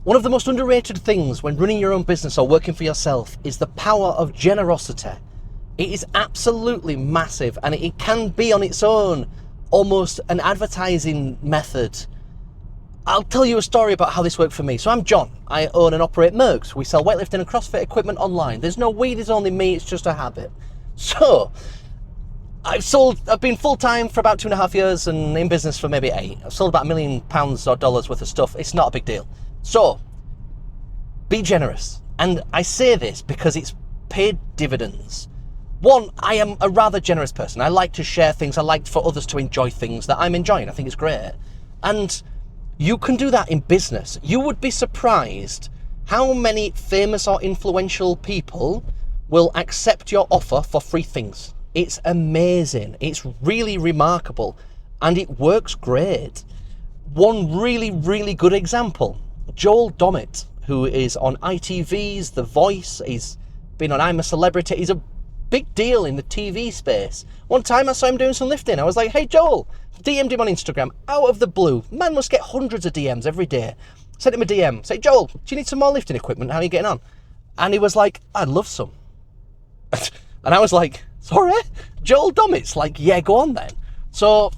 One of the most underrated things when running your own business or working for yourself is the power of generosity. It is absolutely massive, and it can be on its own almost an advertising method. I'll tell you a story about how this worked for me. So I'm John. I own and operate Murgs. We sell weightlifting and CrossFit equipment online. There's no we, there's only me. It's just a habit. So I've been full-time for about 2.5 years and in business for maybe 8. I've sold about £1 million or dollars worth of stuff. It's not a big deal. So be generous. And I say this because it's paid dividends. One, I am a rather generous person. I like to share things. I like for others to enjoy things that I'm enjoying. I think it's great. And you can do that in business. You would be surprised how many famous or influential people will accept your offer for free things. It's amazing. It's really remarkable. And it works great. One really, really good example, Joel Dommett, who is on ITV's The Voice. He's been on I'm a Celebrity. He's a big deal in the TV space. One time I saw him doing some lifting. I was like, hey Joel, DM'd him on Instagram out of the blue. Man must get hundreds of DMs every day. Sent him a DM, say, Joel, do you need some more lifting equipment? How are you getting on? And he was like, I'd love some. And I was like, sorry? Joel Dommett's like, yeah, go on then. So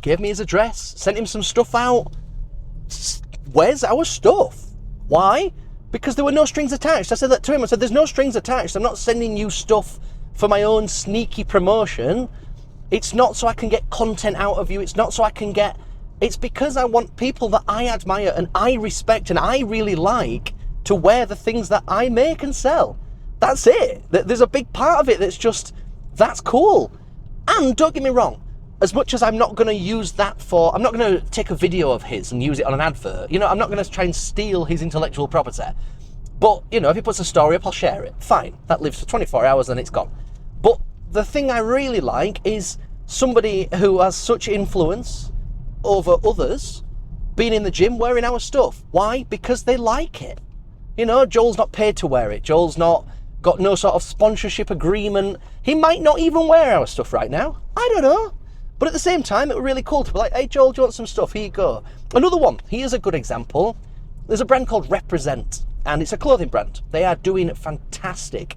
gave me his address, sent him some stuff out. Where's our stuff? Why? Because there were no strings attached. I said that to him. I said, there's no strings attached. I'm not sending you stuff for my own sneaky promotion. It's not so I can get content out of you. It's not so I can get... It's because I want people that I admire and I respect and I really like to wear the things that I make and sell. That's it. There's a big part of it that's just, that's cool. And don't get me wrong, as much as I'm not going to use that for... I'm not going to take a video of his and use it on an advert. You know, I'm not going to try and steal his intellectual property. But, you know, if he puts a story up, I'll share it. Fine. That lives for 24 hours and it's gone. But the thing I really like is somebody who has such influence over others being in the gym wearing our stuff. Why? Because they like it. You know, Joel's not paid to wear it. Joel's not got no sort of sponsorship agreement. He might not even wear our stuff right now. I don't know. But at the same time, it was really cool to be like, hey, Joel, do you want some stuff? Here you go. Another one. Here's a good example. There's a brand called Represent, and it's a clothing brand. They are doing fantastic,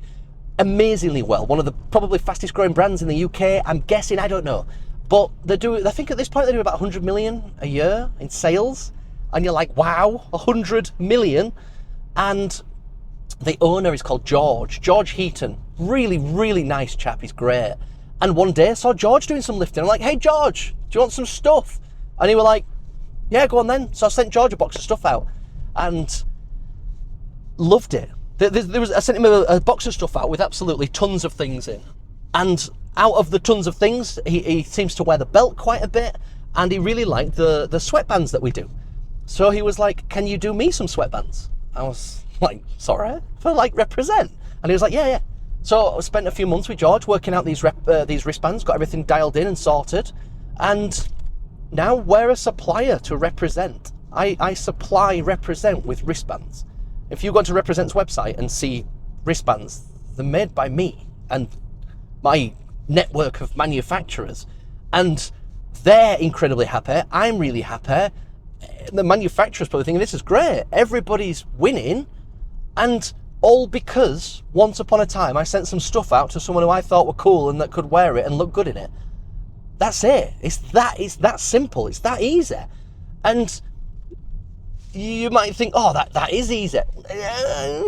amazingly well. One of the probably fastest growing brands in the UK. I'm guessing, I don't know. But I think at this point, they do about 100 million a year in sales. And you're like, wow, 100 million. And the owner is called George Heaton. Really, really nice chap. He's great. And one day I saw George doing some lifting. I'm like, hey, George, do you want some stuff? And he was like, yeah, go on then. So I sent George a box of stuff out and loved it. I sent him a box of stuff out with absolutely tons of things in. And out of the tons of things, he seems to wear the belt quite a bit. And he really liked the sweatbands that we do. So he was like, can you do me some sweatbands? I was like, sorry, for like Represent. And he was like, yeah. So I spent a few months with George working out these wristbands, got everything dialed in and sorted, and now we're a supplier to Represent. I supply Represent with wristbands. If you go to Represent's website and see wristbands, they're made by me and my network of manufacturers, and they're incredibly happy. I'm really happy. The manufacturer's probably thinking, this is great. Everybody's winning, and all because once upon a time I sent some stuff out to someone who I thought were cool and that could wear it and look good in it. That's it. It's that simple. It's that easy. And you might think, oh, that is easy.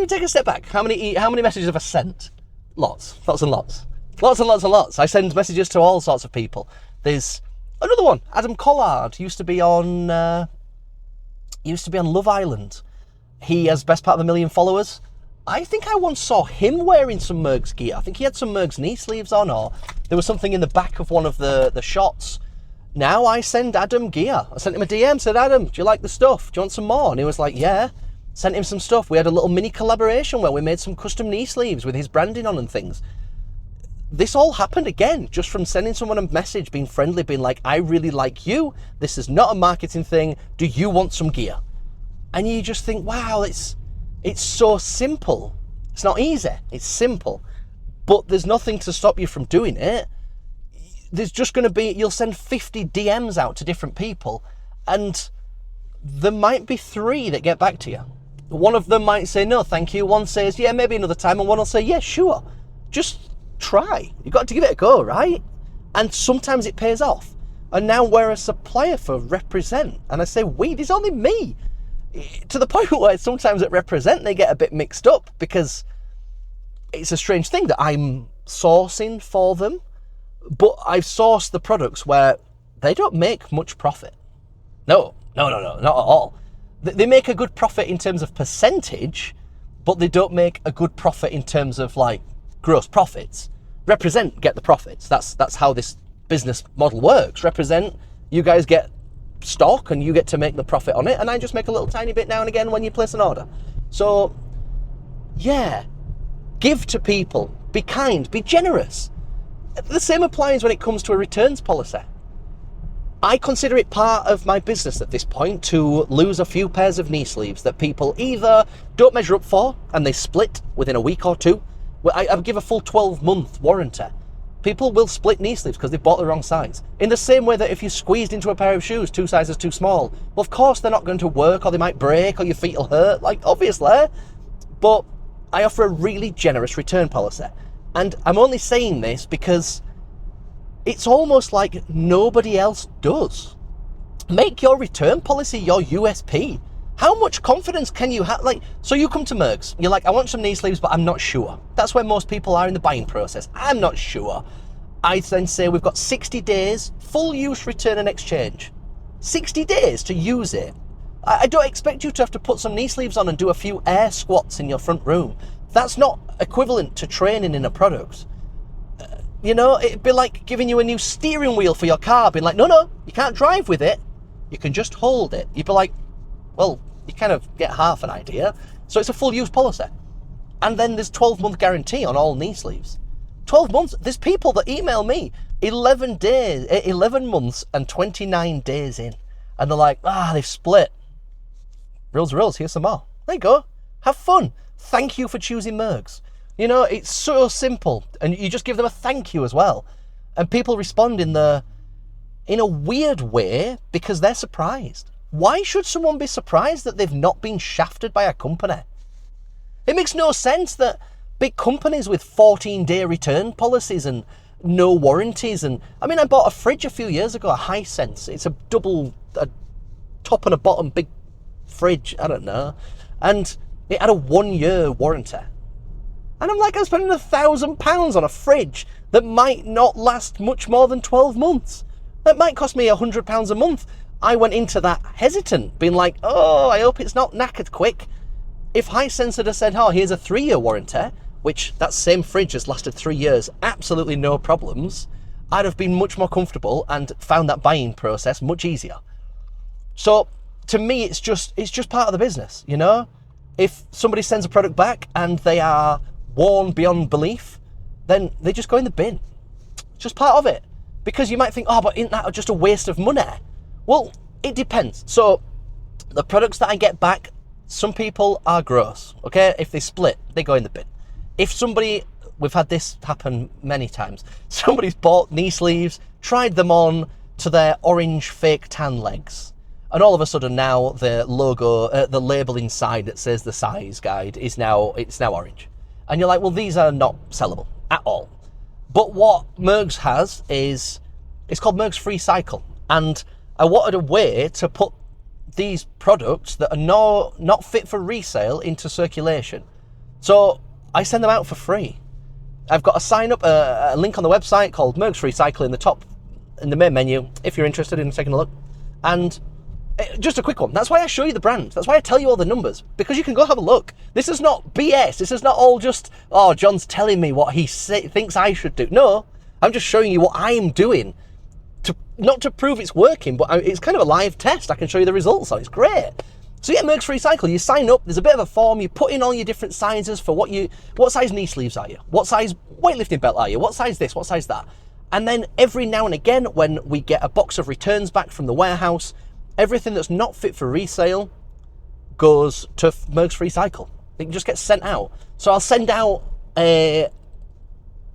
Take a step back. How many messages have I sent? Lots and lots. Lots and lots. I send messages to all sorts of people. There's another one. Adam Collard used to be on Love Island. He has best part of 1 million followers. I think I once saw him wearing some Murgs gear. I think he had some Murgs knee sleeves on, or there was something in the back of one of the shots. Now I send Adam gear. I sent him a DM, said, Adam, do you like the stuff? Do you want some more? And he was like, yeah. Sent him some stuff. We had a little mini collaboration where we made some custom knee sleeves with his branding on and things. This all happened again, just from sending someone a message, being friendly, being like, I really like you. This is not a marketing thing. Do you want some gear? And you just think, wow, it's so simple. It's not easy. It's simple. But there's nothing to stop you from doing it. There's just going to be, you'll send 50 DMs out to different people, and there might be 3 that get back to you. one of them might say, no, thank you. One says, yeah, maybe another time. And one will say, yeah, sure. Just try. You've got to give it a go, right? And sometimes it pays off. And now we're a supplier for Represent. And I say, there's only me. To the point where sometimes at Represent, they get a bit mixed up because it's a strange thing that I'm sourcing for them. But I've sourced the products where they don't make much profit. No, not at all. They make a good profit in terms of percentage, but they don't make a good profit in terms of like gross profits. Represent get the profits. That's how this business model works. Represent, you guys get stock and you get to make the profit on it, and I just make a little tiny bit now and again when you place an order. So yeah, give to people, be kind, be generous. The same applies when it comes to a returns policy. I consider it part of my business at this point to lose a few pairs of knee sleeves that people either don't measure up for and they split within a week or two. I give a full 12-month warranty. People will split knee sleeves because they've bought the wrong size. In the same way that if you squeezed into a pair of shoes 2 sizes too small, well, of course they're not going to work, or they might break, or your feet will hurt, like obviously. But I offer a really generous return policy. And I'm only saying this because it's almost like nobody else does. Make your return policy your USP. How much confidence can you have? Like, so you come to Murgs, you're like, I want some knee sleeves, but I'm not sure. That's where most people are in the buying process. I'm not sure. I then say we've got 60 days, full use, return and exchange. 60 days to use it. I don't expect you to have to put some knee sleeves on and do a few air squats in your front room. That's not equivalent to training in a product. You know, it'd be like giving you a new steering wheel for your car, being like, no, you can't drive with it. You can just hold it. You'd be like, well, you kind of get half an idea. So it's a full use policy. And then there's 12-month guarantee on all knee sleeves. 12 months, there's people that email me 11 months and 29 days in. And they're like, they've split. Rules, here's some more. There you go. Have fun. Thank you for choosing Murgs. You know, it's so simple. And you just give them a thank you as well. And people respond in a weird way because they're surprised. Why should someone be surprised that they've not been shafted by a company? It makes no sense that big companies with 14-day return policies and no warranties. And I mean, I bought a fridge a few years ago, a Hisense. It's a top and a bottom big fridge, I don't know. And it had a 1-year warranty. And I'm like, I'm spending £1,000 on a fridge that might not last much more than 12 months. That might cost me £100 a month. I went into that hesitant, being like, I hope it's not knackered quick. If Hisense had said, here's a 3-year warranty, which that same fridge has lasted 3 years, absolutely no problems, I'd have been much more comfortable and found that buying process much easier. So to me, it's just part of the business, you know? If somebody sends a product back and they are worn beyond belief, then they just go in the bin. It's just part of it. Because you might think, but isn't that just a waste of money? Well, it depends. So the products that I get back, some people are gross, okay? If they split, they go in the bin. If we've had this happen many times, somebody's bought knee sleeves, tried them on to their orange fake tan legs, and all of a sudden now the logo, the label inside that says the size guide it's now orange. And you're like, well, these are not sellable at all. But what Murgs has is, it's called Murgs Free Cycle. And I wanted a way to put these products that are not fit for resale into circulation. So I send them out for free. I've got a link on the website called Murgs Free Cycle in the main menu, if you're interested in taking a look. And just a quick one. That's why I show you the brand. That's why I tell you all the numbers, because you can go have a look. This is not BS. This is not all just, John's telling me what he thinks I should do. No, I'm just showing you what I'm doing. Not to prove it's working, but it's kind of a live test. I can show you the results on. It's great. So yeah, Murgs Free Cycle, you sign up, there's a bit of a form, you put in all your different sizes for what size knee sleeves are you? What size weightlifting belt are you? What size this? What size that? And then every now and again, when we get a box of returns back from the warehouse, everything that's not fit for resale goes to Murgs Free Cycle. It just gets sent out. So I'll send out a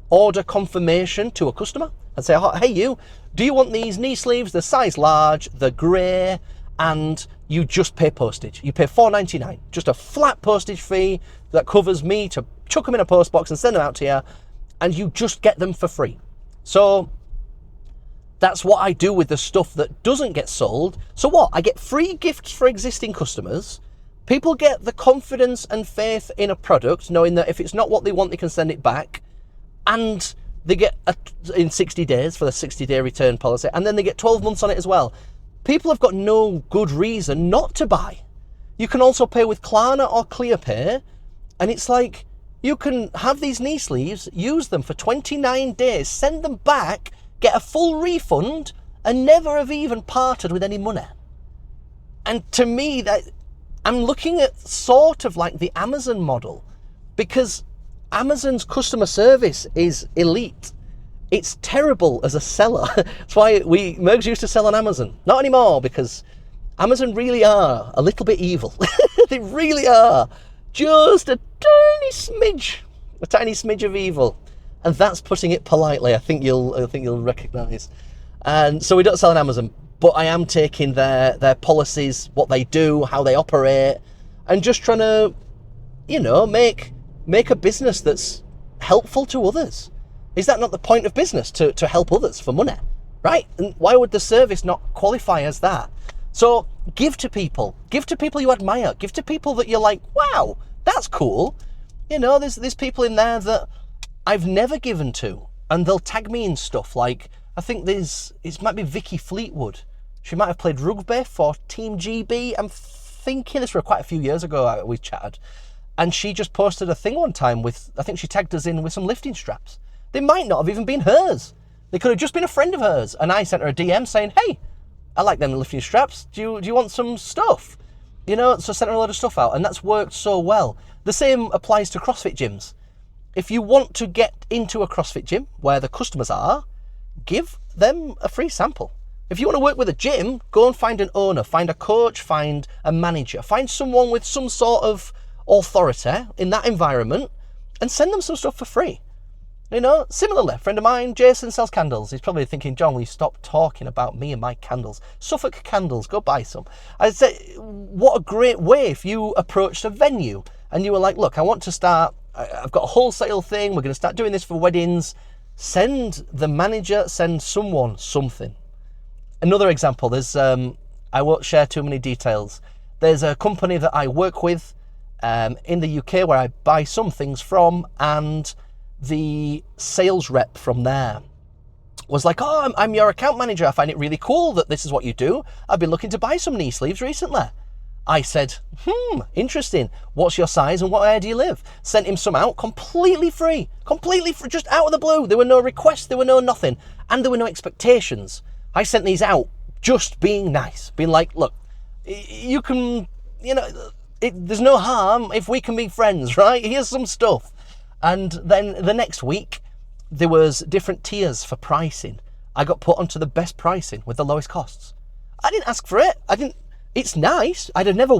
order confirmation to a customer and say, hey, do you want these knee sleeves, the size large, the grey, and you just pay postage. You pay $4.99, just a flat postage fee that covers me to chuck them in a post box and send them out to you, and you just get them for free. So that's what I do with the stuff that doesn't get sold. So what? I get free gifts for existing customers. People get the confidence and faith in a product, knowing that if it's not what they want, they can send it back. And they get in 60 days for the 60-day return policy. And then they get 12 months on it as well. People have got no good reason not to buy. You can also pay with Klarna or ClearPay. And it's like, you can have these knee sleeves, use them for 29 days, send them back, get a full refund, and never have even parted with any money. And to me, that I'm looking at sort of like the Amazon model, because Amazon's customer service is elite. It's terrible as a seller. That's why Murgs used to sell on Amazon. Not anymore, because Amazon really are a little bit evil. They really are. Just a tiny smidge of evil. And that's putting it politely. I think you'll recognise. And so we don't sell on Amazon, but I am taking their policies, what they do, how they operate, and just trying to, make a business that's helpful to others. Is that not the point of business, to help others for money, right? And why would the service not qualify as that? So give to people you admire, give to people that you're like, wow, that's cool. There's people in there that I've never given to, and they'll tag me in stuff. Like, I think it might be Vicky Fleetwood. She might have played rugby for Team GB. I'm thinking this was quite a few years ago we chatted. And she just posted a thing one time I think she tagged us in with some lifting straps. They might not have even been hers. They could have just been a friend of hers. And I sent her a DM saying, hey, I like them lifting straps. Do you want some stuff? So sent her a load of stuff out, and that's worked so well. The same applies to CrossFit gyms. If you want to get into a CrossFit gym where the customers are, give them a free sample. If you want to work with a gym, go and find an owner, find a coach, find a manager, find someone with some sort of authority in that environment, and send them some stuff for free. Similarly, a friend of mine, Jason, sells candles. He's probably thinking, John, will you stop talking about me and my candles? Suffolk Candles, go buy some. I'd say, what a great way if you approached a venue and you were like, look, I want to start, I've got a wholesale thing, we're going to start doing this for weddings. Send the manager, send someone something. Another example, there's, I won't share too many details. There's a company that I work with in the UK where I buy some things from, and the sales rep from there was like, oh, I'm your account manager. I find it really cool that this is what you do. I've been looking to buy some knee sleeves recently. I said, interesting. What's your size and what area do you live? Sent him some out completely free, just out of the blue. There were no requests, there were no nothing, and there were no expectations. I sent these out just being nice, being like, look, you can, there's no harm if we can be friends, right? Here's some stuff. And then the next week, there was different tiers for pricing. I got put onto the best pricing with the lowest costs. I didn't ask for it. It's nice. I'd have never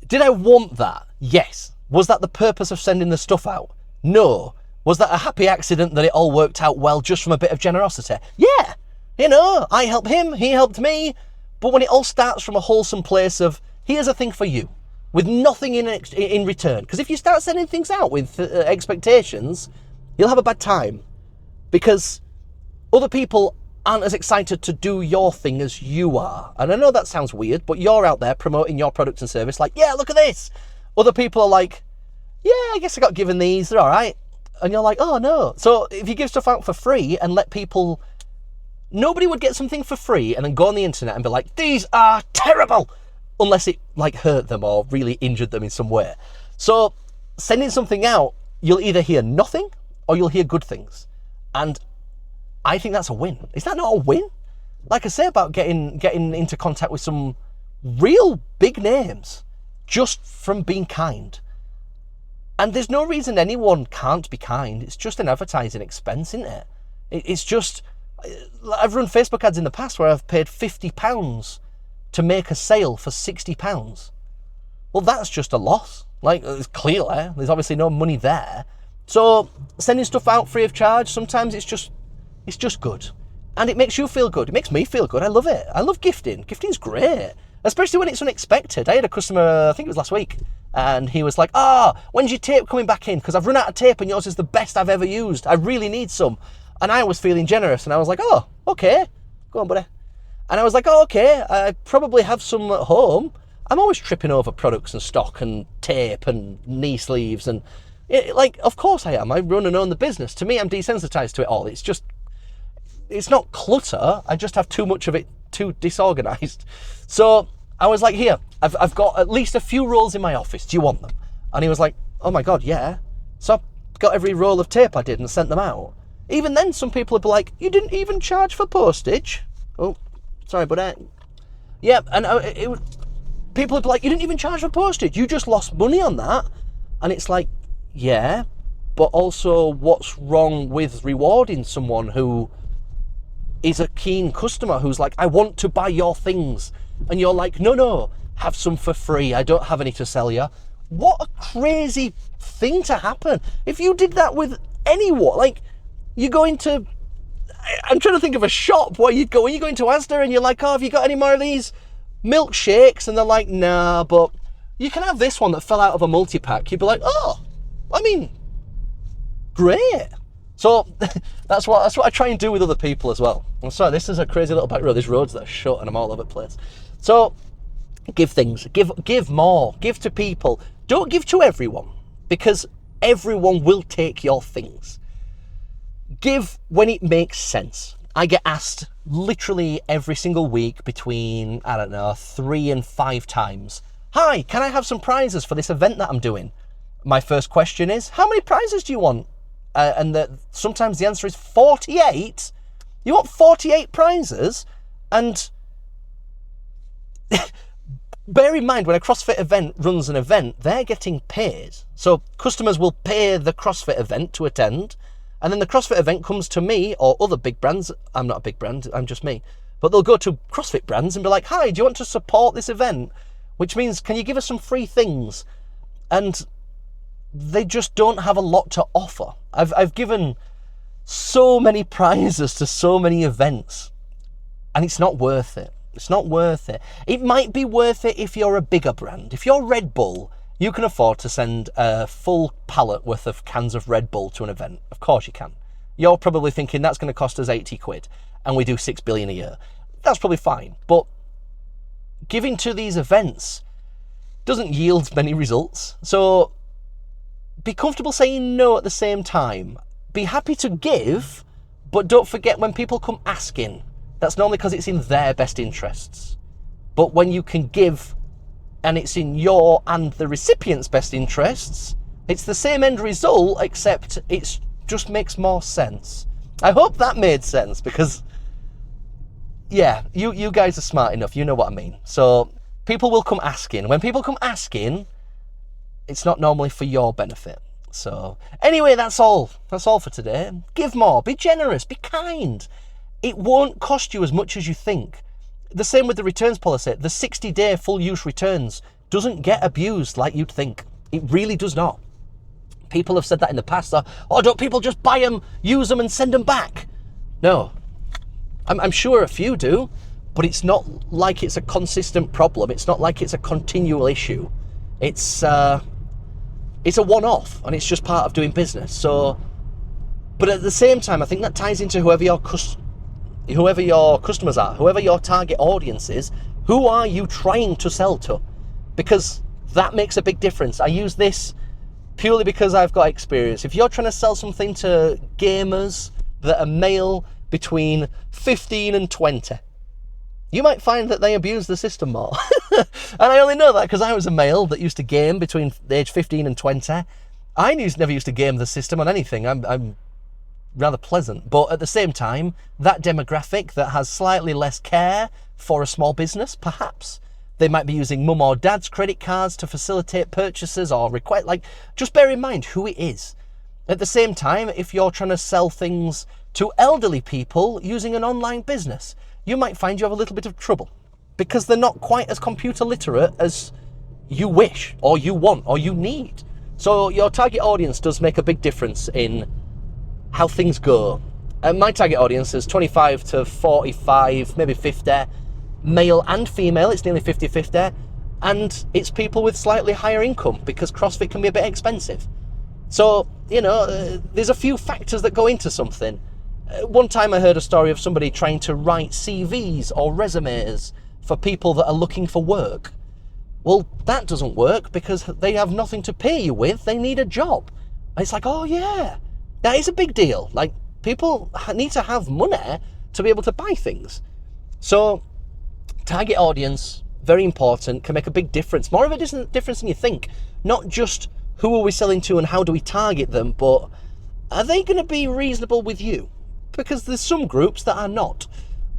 Did I want that? Yes. Was that the purpose of sending the stuff out? No. Was that a happy accident that it all worked out well just from a bit of generosity? Yeah. I helped him, he helped me. But when it all starts from a wholesome place of, here's a thing for you, with nothing in return. Because if you start sending things out with expectations, you'll have a bad time. Because other people aren't as excited to do your thing as you are. And I know that sounds weird, but you're out there promoting your product and service like, yeah, look at this. Other people are like, yeah, I guess I got given these, they're all right. And you're like, oh no. So if you give stuff out for free and let people, nobody would get something for free and then go on the internet and be like, these are terrible. Unless it hurt them or really injured them in some way. So sending something out, you'll either hear nothing or you'll hear good things. And I think that's a win. Is that not a win? Like I say about getting into contact with some real big names just from being kind. And there's no reason anyone can't be kind. It's just an advertising expense, isn't it? It's just, I've run Facebook ads in the past where I've paid £50 to make a sale for £60. Well, that's just a loss. Clearly, there's obviously no money there. So sending stuff out free of charge, sometimes it's just good. And it makes you feel good. It makes me feel good. I love it. I love gifting. Gifting's great, especially when it's unexpected. I had a customer, I think it was last week, and he was like, when's your tape coming back in? Because I've run out of tape and yours is the best I've ever used. I really need some. And I was feeling generous, and I was like, oh, okay. Go on, buddy. And I was like, oh, okay, I probably have some at home. I'm always tripping over products and stock and tape and knee sleeves. And of course I am. I run and own the business. To me, I'm desensitized to it all. It's not clutter. I just have too much of it, too disorganized. So I was like, here, I've got at least a few rolls in my office. Do you want them? And he was like, oh my God, yeah. So I got every roll of tape I did and sent them out. Even then, some people would be like, you didn't even charge for postage? Oh, sorry, but yeah, and people would be like, you didn't even charge for postage. You just lost money on that. And it's like, yeah, but also what's wrong with rewarding someone who is a keen customer who's like, I want to buy your things. And you're like, no, have some for free. I don't have any to sell you. What a crazy thing to happen. If you did that with anyone, like you go into, I'm trying to think of a shop where you'd go, when you go into Asda and you're like, oh, have you got any more of these milkshakes? And they're like, nah, but you can have this one that fell out of a multi-pack. You'd be like, oh, I mean, great. So that's what I try and do with other people as well. I'm sorry, this is a crazy little back road. There's roads that are shut and I'm all over the place. So give things, give more, give to people. Don't give to everyone, because everyone will take your things. Give when it makes sense. I get asked literally every single week between, 3 and 5 times, hi, can I have some prizes for this event that I'm doing? My first question is, how many prizes do you want? And sometimes the answer is 48. You want 48 prizes? And bear in mind, when a CrossFit event runs an event, they're getting paid. So customers will pay the CrossFit event to attend, and then the CrossFit event comes to me or other big brands. I'm not a big brand, I'm just me. But they'll go to CrossFit brands and be like, hi, do you want to support this event? Which means, can you give us some free things? And they just don't have a lot to offer. I've given so many prizes to so many events, and it's not worth it. It's not worth it. It might be worth it if you're a bigger brand. If you're Red Bull, you can afford to send a full pallet worth of cans of Red Bull to an event. Of course you can. You're probably thinking that's going to cost us 80 quid and we do 6 billion a year. That's probably fine. But giving to these events doesn't yield many results. So be comfortable saying no at the same time. Be happy to give, but don't forget when people come asking, that's normally because it's in their best interests. But when you can give and it's in your and the recipient's best interests, it's the same end result, except it just makes more sense. I hope that made sense, because yeah, you guys are smart enough, you know what I mean. So people will come asking. When people come asking, it's not normally for your benefit. So anyway, that's all for today. Give more, be generous, be kind. It won't cost you as much as you think. The same with the returns policy. The 60-day full use returns doesn't get abused like you'd think. It really does not. People have said that in the past. Oh, don't people just buy them, use them and send them back? No. I'm sure a few do, but it's not like it's a consistent problem. It's not like it's a continual issue. It's a one-off, and it's just part of doing business. So, but at the same time, I think that ties into whoever your customers are, whoever your target audience is. Who are you trying to sell to? Because that makes a big difference. I use this purely because I've got experience. If you're trying to sell something to gamers that are male between 15 and 20, you might find that they abuse the system more. And I only know that because I was a male that used to game between age 15 and 20. I never used to game the system on anything. I'm rather pleasant. But at the same time, that demographic that has slightly less care for a small business, perhaps they might be using mum or dad's credit cards to facilitate purchases or request, just bear in mind who it is. At the same time, if you're trying to sell things to elderly people using an online business, you might find you have a little bit of trouble because they're not quite as computer literate as you wish or you want or you need. So your target audience does make a big difference in how things go. My target audience is 25 to 45, maybe 50, male and female. It's nearly 50-50. And it's people with slightly higher income because CrossFit can be a bit expensive. So, there's a few factors that go into something. One time I heard a story of somebody trying to write CVs or resumes for people that are looking for work. Well, that doesn't work because they have nothing to pay you with. They need a job. And it's like, oh yeah, that is a big deal. Like, people need to have money to be able to buy things. So, target audience, very important, can make a big difference. More of a difference than you think. Not just who are we selling to and how do we target them, but are they going to be reasonable with you? Because there's some groups that are not.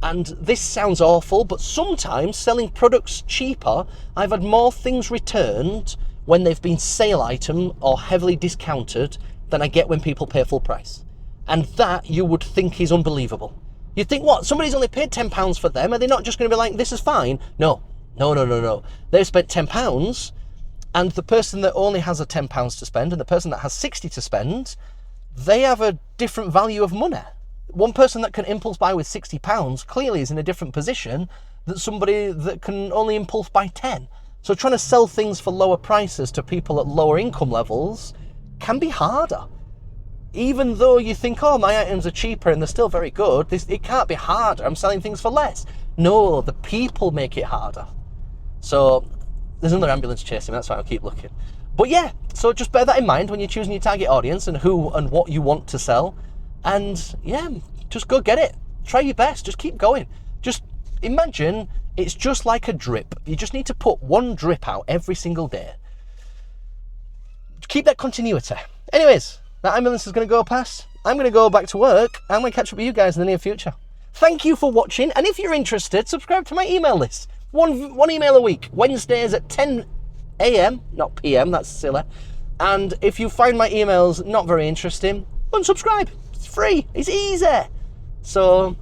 And this sounds awful, but sometimes selling products cheaper, I've had more things returned when they've been sale item or heavily discounted than I get when people pay full price. And that you would think is unbelievable. You'd think, what, somebody's only paid £10 for them, are they not just going to be like, this is fine? No. They've spent £10, and the person that only has a £10 to spend and the person that has 60 to spend, they have a different value of money. One person that can impulse buy with £60 clearly is in a different position than somebody that can only impulse buy 10. So trying to sell things for lower prices to people at lower income levels can be harder. Even though you think, oh, my items are cheaper and they're still very good, it can't be harder. I'm selling things for less. No, the people make it harder. So there's another ambulance chasing me, that's why I'll keep looking. But yeah, so just bear that in mind when you're choosing your target audience and who and what you want to sell. And yeah, just go get it. Try your best, just keep going. Just imagine it's just like a drip. You just need to put one drip out every single day. Keep that continuity. Anyways, that ambulance is going to go past. I'm going to go back to work. I'm going to catch up with you guys in the near future. Thank you for watching. And if you're interested, subscribe to my email list. One email a week, Wednesdays at 10 a.m, not p.m, that's silly. And if you find my emails not very interesting, unsubscribe. It's free, it's easy. So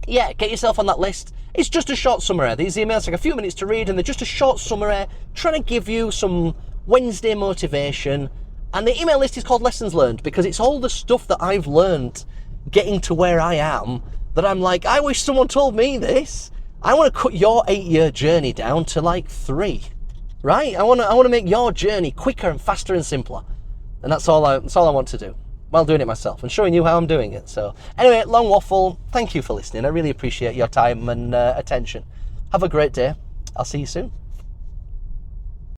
yeah, get yourself on that list. It's just a short summary. These emails take a few minutes to read and they're just a short summary trying to give you some Wednesday motivation. And the email list is called Lessons Learned because it's all the stuff that I've learned getting to where I am that I'm like, I wish someone told me this. I want to cut your 8-year journey down to like 3, right? I want to make your journey quicker and faster and simpler. And that's all I want to do while doing it myself and showing you how I'm doing it. So anyway, long waffle. Thank you for listening. I really appreciate your time and attention. Have a great day. I'll see you soon.